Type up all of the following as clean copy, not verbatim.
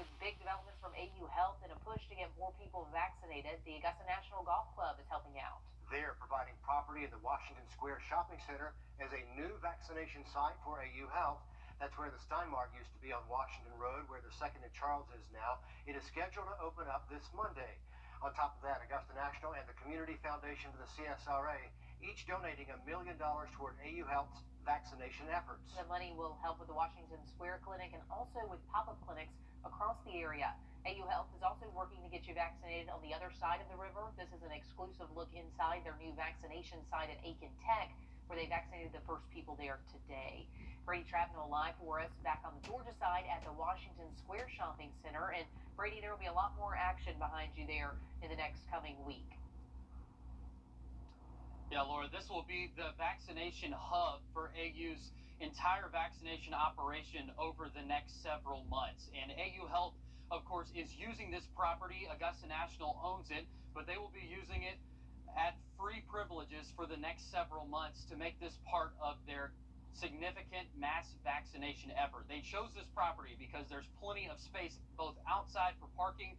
with big developments from AU Health and a push to get more people vaccinated, the Augusta National Golf Club is helping out. They're providing property in the Washington Square Shopping Center as a new vaccination site for AU Health. That's where the Steinmart used to be on Washington Road, where the Second and Charles is now. It is scheduled to open up this Monday. On top of that, Augusta National and the Community Foundation for the CSRA, each donating $1 million toward AU Health's vaccination efforts. The money will help with the Washington Square Clinic and also with pop-up clinics across the area. AU Health is also working to get you vaccinated on the other side of the river. This is an exclusive look inside their new vaccination site at Aiken Tech, where they vaccinated the first people there today. Brady Trapnell live for us back on the Georgia side at the Washington Square Shopping Center. And Brady, there will be a lot more action behind you there in the next coming week. Yeah, Laura, this will be the vaccination hub for AU's entire vaccination operation over the next several months. And AU Health, of course, is using this property. Augusta National owns it, but they will be using it at free privileges for the next several months to make this part of their significant mass vaccination effort. They chose this property because there's plenty of space both outside for parking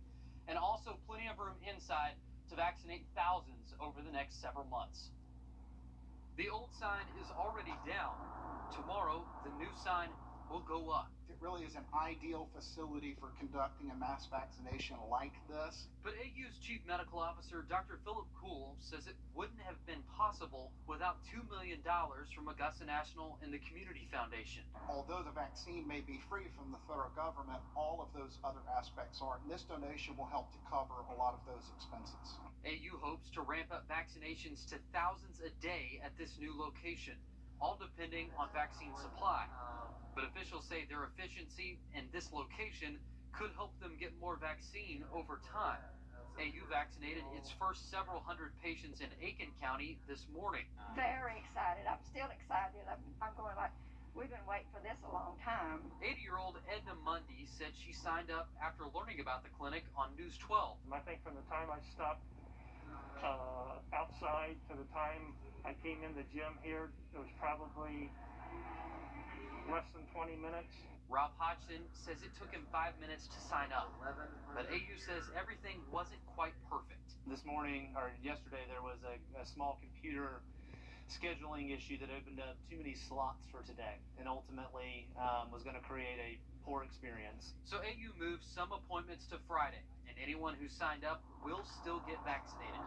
and also plenty of room inside to vaccinate thousands over the next several months. The old sign is already down. Tomorrow, the new sign will go up. It really is an ideal facility for conducting a mass vaccination like this. But AU's Chief Medical Officer, Dr. Philip Kuhl, says it wouldn't have been possible without $2 million from Augusta National and the Community Foundation. Although the vaccine may be free from the federal government, all of those other aspects are, and this donation will help to cover a lot of those expenses. AU hopes to ramp up vaccinations to thousands a day at this new location, all depending on vaccine supply. But officials say their efficiency and this location could help them get more vaccine over time. AU vaccinated its first several hundred patients in Aiken County this morning. Very excited. I'm still excited. I'm going like, we've been waiting for this a long time. 80-year-old Edna Mundy said she signed up after learning about the clinic on News 12. I think from the time I stopped outside to the time I came in the gym here, it was probably less than 20 minutes. Rob Hodgson says it took him 5 minutes to sign up, but AU says everything wasn't quite perfect. This morning, or yesterday, there was a small computer scheduling issue that opened up too many slots for today, and ultimately was going to create a poor experience. So AU moved some appointments to Friday, and anyone who signed up will still get vaccinated.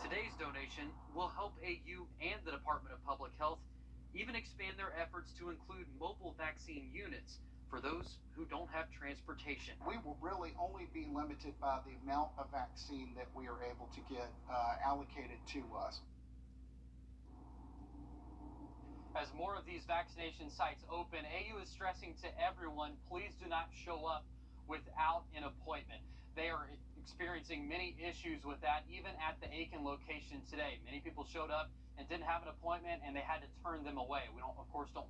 Today's donation will help AU and the Department of Public Health even expand their efforts to include mobile vaccine units for those who don't have transportation. We will really only be limited by the amount of vaccine that we are able to get allocated to us. As more of these vaccination sites open, AU is stressing to everyone, please do not show up without an appointment. They are experiencing many issues with that, even at the Aiken location today. Many people showed up and didn't have an appointment, and they had to turn them away. We don't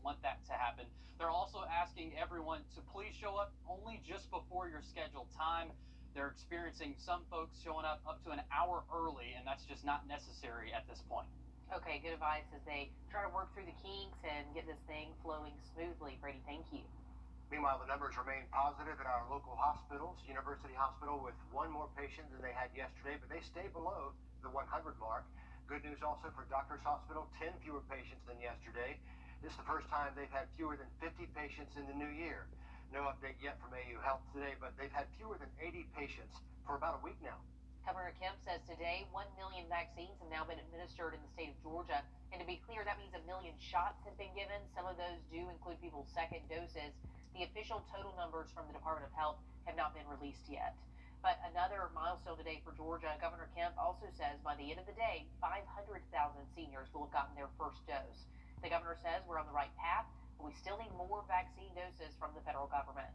want that to happen. They're also asking everyone to please show up only just before your scheduled time. They're experiencing some folks showing up to an hour early, and that's just not necessary at this point. Okay, good advice as they try to work through the kinks and get this thing flowing smoothly. Brady, thank you. Meanwhile, the numbers remain positive at our local hospitals. University Hospital with one more patient than they had yesterday, but they stay below the 100 mark. Good news also for Doctors Hospital, 10 fewer patients than yesterday. This is the first time they've had fewer than 50 patients in the new year. No update yet from AU Health today, but they've had fewer than 80 patients for about a week now. Governor Kemp says today 1 million vaccines have now been administered in the state of Georgia. And to be clear, that means 1 million shots have been given. Some of those do include people's second doses. The official total numbers from the Department of Health have not been released yet. But another milestone today for Georgia, Governor Kemp also says by the end of the day, 500,000 seniors will have gotten their first dose. The governor says we're on the right path, but we still need more vaccine doses from the federal government.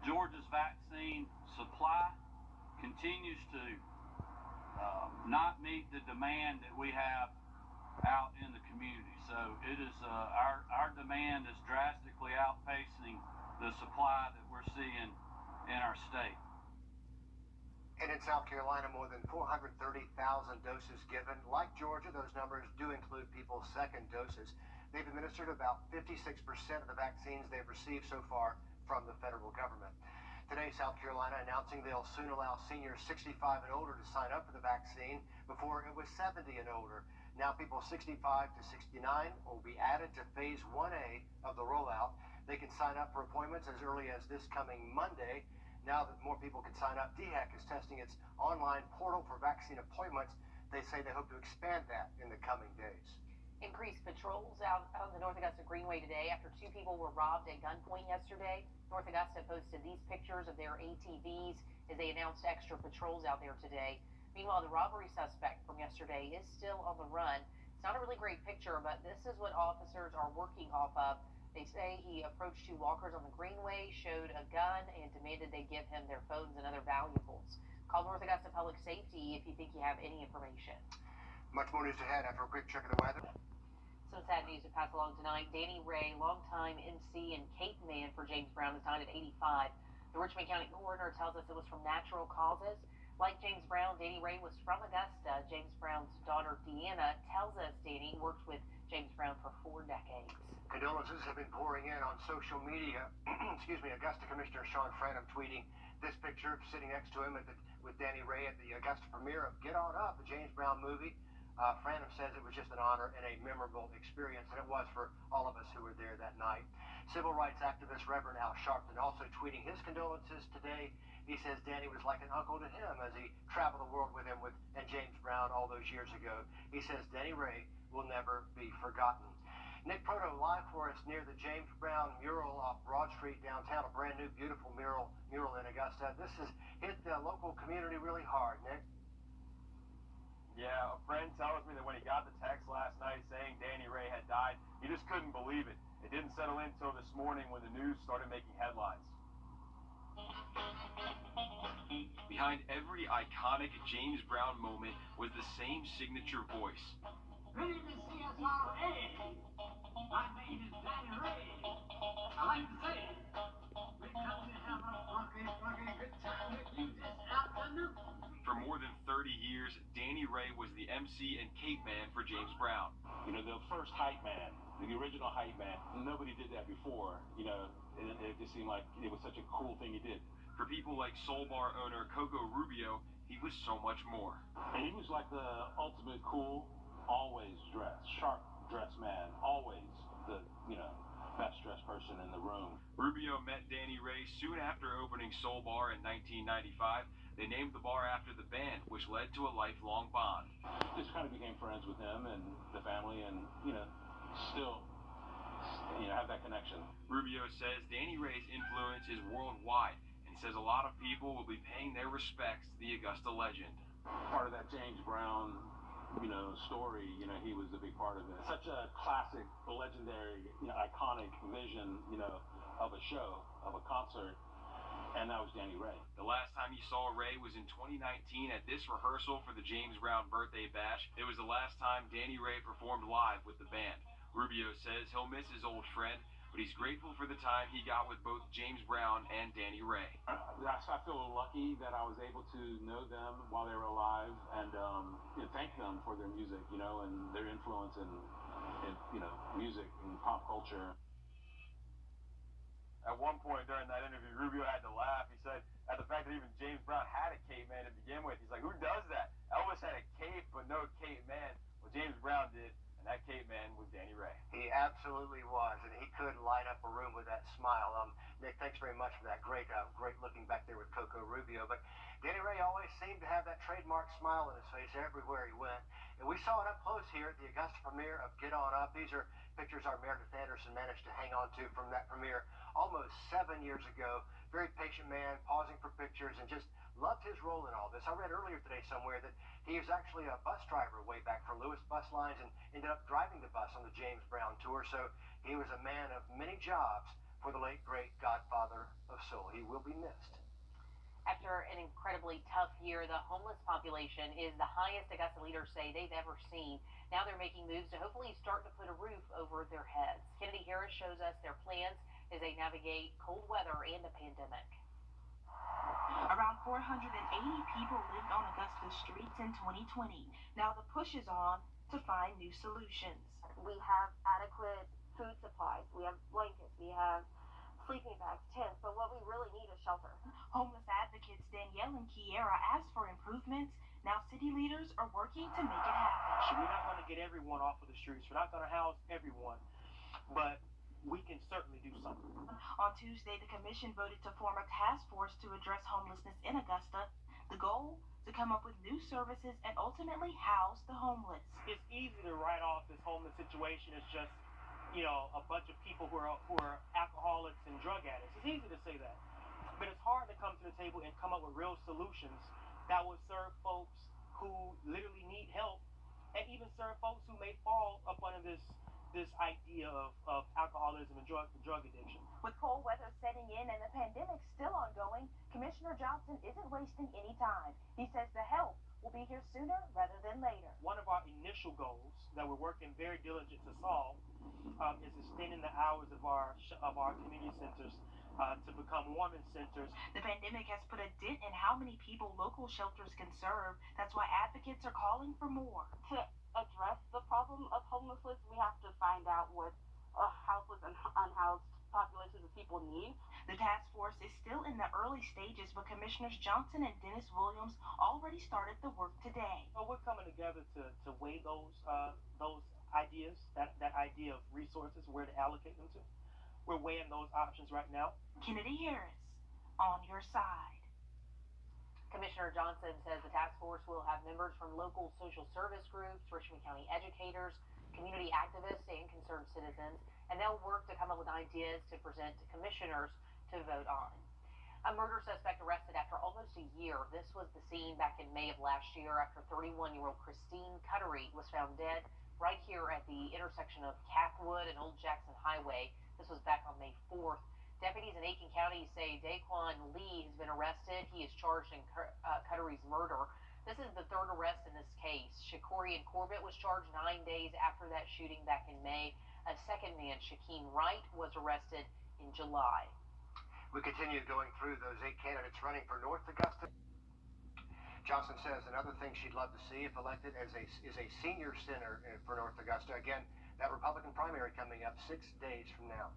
Georgia's vaccine supply continues to not meet the demand that we have out in the community. So it is our demand is drastically outpacing the supply that we're seeing in our state. And in South Carolina, more than 430,000 doses given. Like Georgia, those numbers do include people's second doses. They've administered about 56% of the vaccines they've received so far from the federal government. Today, today, South Carolina announcing they'll soon allow seniors 65 and older to sign up for the vaccine. Before it was 70 and older. Now people 65 to 69 will be added to phase 1A of the rollout. They can sign up for appointments as early as this coming Monday. Now that more people can sign up, DHEC is testing its online portal for vaccine appointments. They say they hope to expand that in the coming days. Increased patrols out on the North Augusta Greenway today after 2 people were robbed at gunpoint yesterday. North Augusta posted these pictures of their ATVs as they announced extra patrols out there today. Meanwhile, the robbery suspect from yesterday is still on the run. It's not a really great picture, but this is what officers are working off of. They say he approached 2 walkers on the Greenway, showed a gun, and demanded they give him their phones and other valuables. Call North Augusta Public Safety if you think you have any information. Much more news ahead after a quick check of the weather. Some sad news to pass along tonight. Danny Ray, longtime MC and Cape Man for James Brown, is died at 85. The Richmond County coroner tells us it was from natural causes. Like James Brown, Danny Ray was from Augusta. James Brown's daughter, Deanna, tells us Danny worked with James Brown for 4 decades. Condolences have been pouring in on social media. Augusta Commissioner Sean Franham tweeting this picture sitting next to him with Danny Ray at the Augusta premiere of Get On Up, the James Brown movie. Franham says it was just an honor and a memorable experience, and it was for all of us who were there that night. Civil rights activist Reverend Al Sharpton also tweeting his condolences today. He says Danny was like an uncle to him as he traveled the world with him and James Brown all those years ago. He says Danny Ray will never be forgotten. Nick Proto live for us near the James Brown mural off Broad Street downtown, a brand new beautiful mural in Augusta. This has hit the local community really hard, Nick. Yeah, a friend tells me that when he got the text last night saying Danny Ray had died, he just couldn't believe it. It didn't settle in until this morning when the news started making headlines. Behind every iconic James Brown moment was the same signature voice. Ready to see us all A. My name is Danny Ray. I like to say, we come to have a funky good time with you this afternoon. For more than 30 years, Danny Ray was the MC and Cape Man for James Brown. You know, the first hype man, the original hype man. Nobody did that before, you know. It just seemed like it was such a cool thing he did. For people like Soul Bar owner Coco Rubio, he was so much more. And he was like the ultimate cool, always dressed, sharp dressed man, always the, you know, best dressed person in the room. Rubio met Danny Ray soon after opening Soul Bar in 1995. They named the bar after the band, which led to a lifelong bond. Just kind of became friends with him and the family, and, you know, still, you know, have that connection. Rubio says Danny Ray's influence is worldwide, and says a lot of people will be paying their respects to the Augusta legend. Part of that James Brown, you know, story, you know, he was a big part of it. Such a classic, legendary, you know, iconic vision, you know, of a show, of a concert. And that was Danny Ray. The last time you saw Ray was in 2019 at this rehearsal for the James Brown Birthday Bash. It was the last time Danny Ray performed live with the band. Rubio says he'll miss his old friend, but he's grateful for the time he got with both James Brown and Danny Ray. I feel lucky that I was able to know them while they were alive and you know, thank them for their music, you know, and their influence in you know, music and pop culture. At one point during that interview, Rubio had to laugh. He said, at the fact that even James Brown had a cape man to begin with, he's like, who does that? Elvis had a cape, but no cape man. Well, James Brown did, and that cape man was Danny Ray. He absolutely was, and he could light up a room with that smile. Nick, thanks very much for that. Great looking back there with Coco Rubio. But Danny Ray always seemed to have that trademark smile on his face everywhere he went. And we saw it up close here at the Augusta premiere of Get On Up. These are pictures our Meredith Anderson managed to hang on to from that premiere almost 7 years ago. Very patient man, pausing for pictures, and just loved his role in all this. I read earlier today somewhere that he was actually a bus driver way back for Lewis Bus Lines and ended up driving the bus on the James Brown tour. So he was a man of many jobs for the late, great godfather of soul. He will be missed. After an incredibly tough year, the homeless population is the highest Augusta leaders say they've ever seen. Now they're making moves to hopefully start to put a roof over their heads. Kennedy Harris shows us their plans as they navigate cold weather and the pandemic. Around 480 people lived on Augusta's streets in 2020. Now the push is on to find new solutions. We have adequate food supplies. We have blankets. We have sleeping bags, tents, but what we really need is shelter. improvements, now city leaders are working to make it happen. We're not going to get everyone off of the streets. We're not going to house everyone, but we can certainly do something. On Tuesday, the commission voted to form a task force to address homelessness in Augusta. The goal? To come up with new services and ultimately house the homeless. It's easy to write off this homeless situation as just, a bunch of people who are alcoholics and drug addicts. It's easy to say that. But it's hard to come to the table and come up with real solutions that would serve folks who literally need help and even serve folks who may fall up under this idea of alcoholism and drug addiction. With cold weather setting in and the pandemic still ongoing, Commissioner Johnson isn't wasting any time. He says the help will be here sooner rather than later. One of our initial goals that we're working very diligent to solve is extending the hours of our community centers to become warming centers. The pandemic has put a dent in how many people local shelters can serve. That's why advocates are calling for more. To address the problem of homelessness, we have to find out what houseless and unhoused populations of people need. The task force is still in the early stages, but Commissioners Johnson and Dennis Williams already started the work today. So we're coming together to weigh those ideas, that idea of resources, where to allocate them to. We're weighing those options right now. Kennedy Harris, on your side. Commissioner Johnson says the task force will have members from local social service groups, Richmond County educators, community activists, and concerned citizens, and they'll work to come up with ideas to present to commissioners to vote on. A murder suspect arrested after almost a year. This was the scene back in May of last year after 31-year-old Christine Cuttery was found dead right here at the intersection of Cathwood and Old Jackson Highway. This was back on May 4th. Deputies in Aiken County say Daquan Lee has been arrested. He is charged in Cuttery's murder. This is the third arrest in this case. Shakorian Corbett was charged 9 days after that shooting back in May. A second man, Shaquem Wright, was arrested in July. We continue going through those 8 candidates running for North Augusta. Johnson says another thing she'd love to see if elected is a senior center for North Augusta. Again, that Republican primary coming up 6 days from now.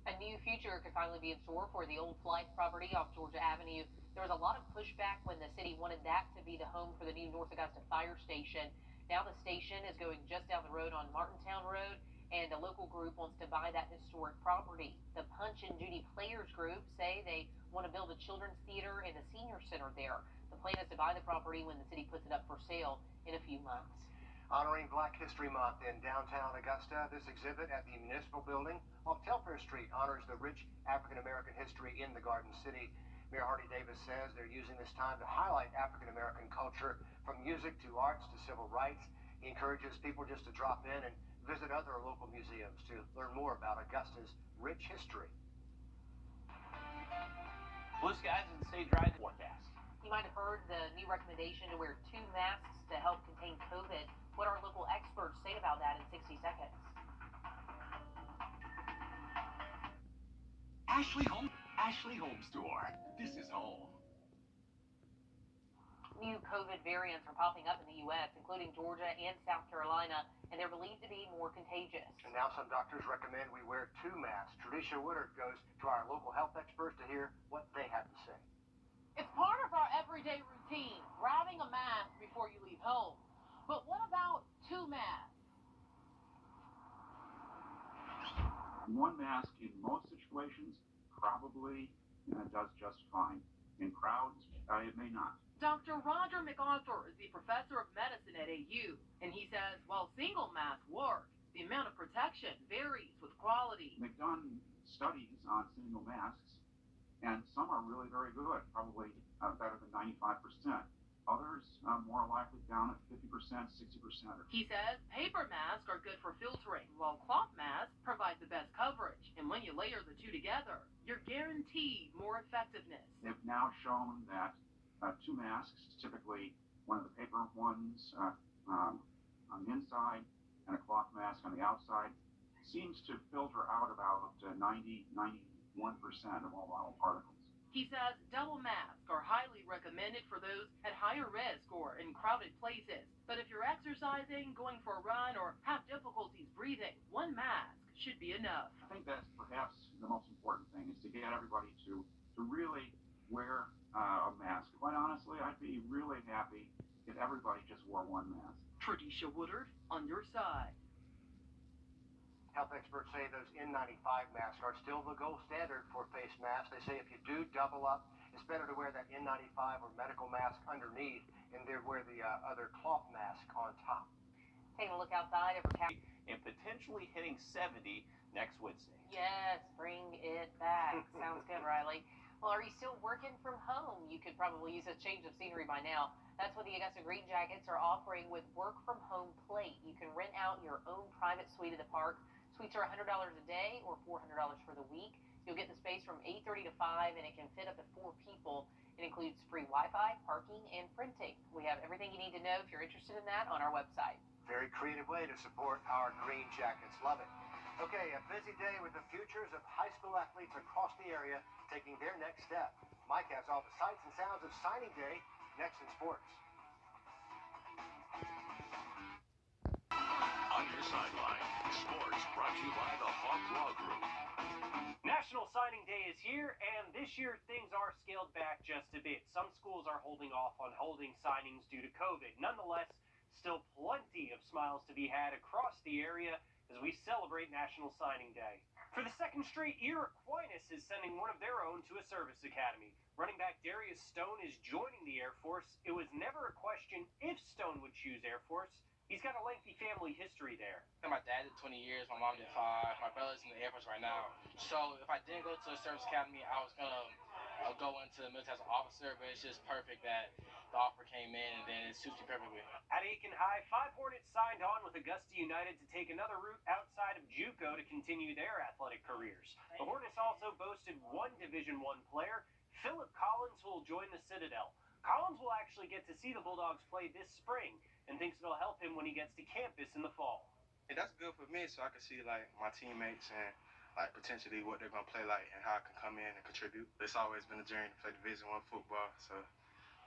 A new future could finally be in store for the old Flight property off Georgia Avenue. There was a lot of pushback when the city wanted that to be the home for the new North Augusta Fire Station. Now the station is going just down the road on Martintown Road, and a local group wants to buy that historic property. The Punch and Judy Players Group say they want to build a children's theater and a senior center there. The plan is to buy the property when the city puts it up for sale in a few months. Honoring Black History Month in downtown Augusta, this exhibit at the Municipal Building off Telfair Street honors the rich African-American history in the Garden City. Mayor Hardy Davis says they're using this time to highlight African-American culture from music to arts to civil rights. He encourages people just to drop in and visit other local museums to learn more about Augusta's rich history. Blue skies and stay dry forecast. You might have heard the new recommendation to wear 2 masks to help contain COVID. What our local experts say about that in 60 seconds. Ashley Home Store. This is home. New COVID variants are popping up in the U.S., including Georgia and South Carolina, and they're believed to be more contagious. And now some doctors recommend we wear 2 masks. Tradicia Woodard goes to our local health experts to hear what they have to say. It's part of our everyday routine, grabbing a mask before you leave home. But what about 2 masks? 1 mask in most situations probably does just fine. In crowds, it may not. Dr. Roger MacArthur is the professor of medicine at AU, and he says while single masks work, the amount of protection varies with quality. They've done studies on single masks, and some are really very good, probably better than 95%. Others more likely down at 50%, 60%. He says paper masks are good for filtering, while cloth masks provide the best coverage. And when you layer the two together, you're guaranteed more effectiveness. They've now shown that 2 masks, typically one of the paper ones on the inside and a cloth mask on the outside, seems to filter out about 90, 91% of all viral particles. He says double masks are highly recommended for those at higher risk or in crowded places. But if you're exercising, going for a run, or have difficulties breathing, 1 mask should be enough. I think that's perhaps the most important thing, is to get everybody to really wear a mask. Quite honestly, I'd be really happy Alicia Woodard on your side. Health experts say those N95 masks are still the gold standard for face masks. They say if you do double up, it's better to wear that N95 or medical mask underneath and then wear the other cloth mask on top. Taking a look outside over and potentially hitting 70 next Wednesday. Yes, bring it back. Sounds good, Riley. Well, are you still working from home? You could probably use a change of scenery by now. That's what the Augusta Green Jackets are offering with Work From Home Plate. You can rent out your own private suite at the park. Suites are $100 a day or $400 for the week. You'll get the space from 8:30 to 5, and it can fit up to 4 people. It includes free Wi-Fi, parking, and printing. We have everything you need to know if you're interested in that on our website. Very creative way to support our Green Jackets. Love it. Okay, a busy day with the futures of high school athletes across the area taking their next step. Mike has all the sights and sounds of signing day next in sports. On your sideline, sports brought to you by the Hawk Law Group. National Signing Day is here, and this year things are scaled back just a bit. Some schools are holding off on holding signings due to COVID. Nonetheless, still plenty of smiles to be had across the area as we celebrate National Signing Day. For the second straight year, Aquinas is sending one of their own to a service academy. Running back Darius Stone is joining the Air Force. It was never a question if Stone would choose Air Force. He's got a lengthy family history there. My dad did 20 years, my mom did 5. My brother's in the Air Force right now. So if I didn't go to a service academy, I was going to go into the military as an officer, but it's just perfect that the offer came in and then it suits me perfectly. At Aiken High, 5 Hornets signed on with Augusta United to take another route outside of JUCO to continue their athletic careers. The Hornets also boasted one Division I player, Philip Collins, who will join the Citadel. Collins will actually get to see the Bulldogs play this spring and thinks it'll help him when he gets to campus in the fall. And that's good for me, so I can see like my teammates and like potentially what they're gonna play like and how I can come in and contribute. It's always been a journey to play Division I football, so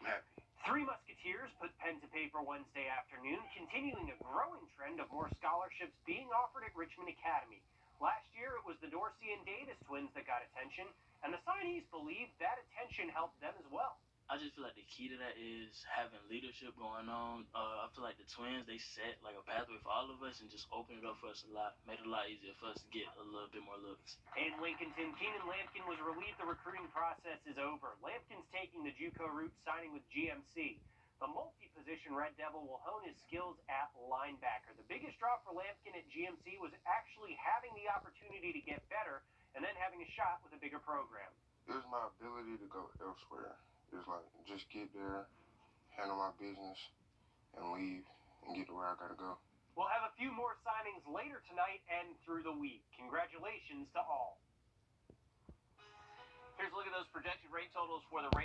I'm happy. Three Musketeers put pen to paper Wednesday afternoon, continuing a growing trend of more scholarships being offered at Richmond Academy. Last year, it was the Dorsey and Davis twins that got attention, and the signees believe that attention helped them as well. I just feel like the key to that is having leadership going on. I feel like the twins, they set like a pathway for all of us and just opened it up for us a lot, made it a lot easier for us to get a little bit more looks. In Lincolnton, Keenan Lampkin was relieved the recruiting process is over. Lampkin's taking the JUCO route, signing with GMC. The multi-position Red Devil will hone his skills at linebacker. The biggest draw for Lampkin at GMC was actually having the opportunity to get better and then having a shot with a bigger program. It was my ability to go elsewhere. It's like, just get there, handle my business, and leave, and get to where I gotta go. We'll have a few more signings later tonight and through the week. Congratulations to all. Here's a look at those projected rate totals for the Raiders.